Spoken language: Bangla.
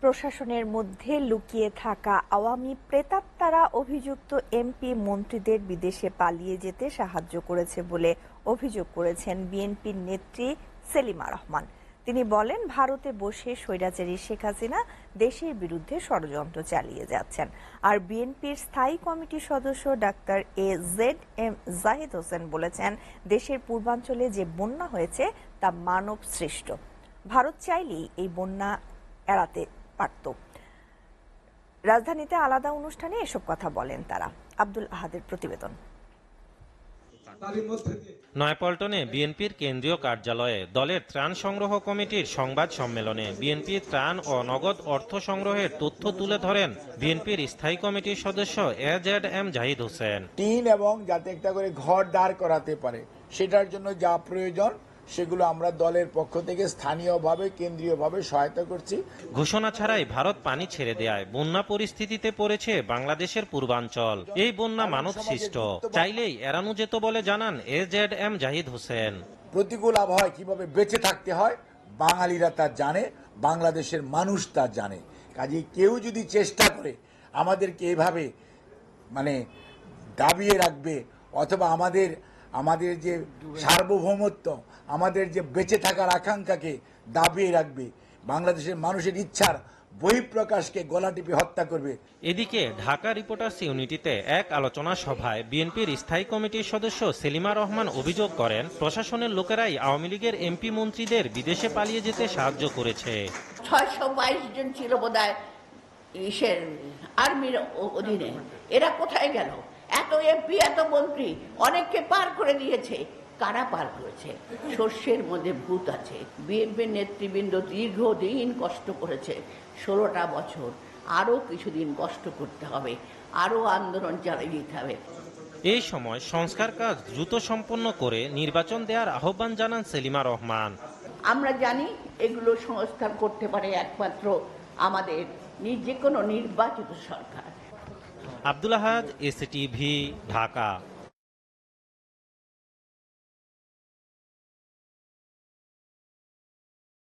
প্রশাসনের মধ্যে লুকিয়ে থাকা আওয়ামী প্রেতাত্মারা অভিযুক্ত এমপি মন্ত্রীদের বিদেশে পালিয়ে যেতে সাহায্য করেছে বলে অভিযোগ করেছেন বিএনপির নেত্রী সেলিমা রহমান। তিনি বলেন, ভারতে বসে স্বৈরাচারী শেখ হাসিনা দেশের বিরুদ্ধে ষড়যন্ত্র চালিয়ে যাচ্ছেন। আর বিএনপির স্থায়ী কমিটির সদস্য ডাক্তার AZM জাহিদ হোসেন বলেছেন, দেশের পূর্বাঞ্চলে যে বন্যা হয়েছে তা মানব সৃষ্ট। ভারত চাইলেই এই বন্যা এড়াতে পারত। রাজধানীতে আলাদা অনুষ্ঠানে এসব কথা বলেন তারা। আব্দুল আহাদের প্রতিবেদন। নয়াপল্টনে বিএনপির কেন্দ্রীয় কার্যালয়ে দলের ত্রাণ সংগ্রহ কমিটির সংবাদ সম্মেলনে বিএনপির ত্রাণ ও নগদ অর্থ সংগ্রহের তথ্য তুলে ধরেন বিএনপির স্থায়ী কমিটির সদস্য AZM জাহিদ হোসেন। টিন এবং যাতে একটা করে ঘর দাঁড় করাতে পারে সেটার জন্য যা প্রয়োজন সেগুলো আমরা দলের পক্ষ থেকে স্থানীয়ভাবে কেন্দ্রীয়ভাবে সহায়তা করছি। ঘোষণা ছাড়াই ভারত পানি ছেড়ে দেয় বন্যা পরিস্থিতিতে পড়েছে বাংলাদেশের পূর্বাঞ্চল। এই বন্যা মানব সৃষ্ট, চাইলেই এড়ানো যেত বলে জানান AZM জাহিদ হোসেন। প্রতিকূল আবহাওয়ায় কিভাবে বেঁচে থাকতে হয় বাঙালিরা তা জানে, বাংলাদেশের মানুষ তা জানে। কাজেই কেউ যদি চেষ্টা করে আমাদেরকে এভাবে দাবিয়ে রাখবে অথবা আমাদের যে সার্বভৌমত্ব, আমাদের যে বেঁচে থাকার আকাঙ্ক্ষাকে দাবিয়ে রাখবে, বাংলাদেশের মানুষের ইচ্ছার বহিঃপ্রকাশকে গলা টিপে হত্যা করবে। এদিকে ঢাকা রিপোর্টার্স ইউনিটিতে এক আলোচনা সভায় বিএনপির স্থায়ী কমিটির সদস্য সেলিমা রহমান অভিযোগ করেন, প্রশাসনের লোকেরাই আওয়ামী লীগের এমপি মন্ত্রীদের বিদেশে পালিয়ে যেতে সাহায্য করেছে। 622 জন ছিল বোধহয় আর্মির অধীনে, এরা কোথায় গেল? এত এমপি এত মন্ত্রী অনেককে পার করে দিয়েছে। কারা পার করেছে? শস্যের মধ্যে ভূত আছে। বিএনপির নেতৃবৃন্দ দীর্ঘদিন কষ্ট করেছে, 16টা বছর। আরো কিছুদিন কষ্ট করতে হবে, আরো আন্দোলন চালিয়ে যেতে হবে। এই সময় সংস্কার কাজ দ্রুত সম্পন্ন করে নির্বাচন দেওয়ার আহ্বান জানান সেলিমা রহমান। আমরা জানি এগুলো সংস্কার করতে পারে একমাত্র আমাদের যে কোনো নির্বাচিত সরকার। আব্দুল আহাদ, SCTV, ঢাকা।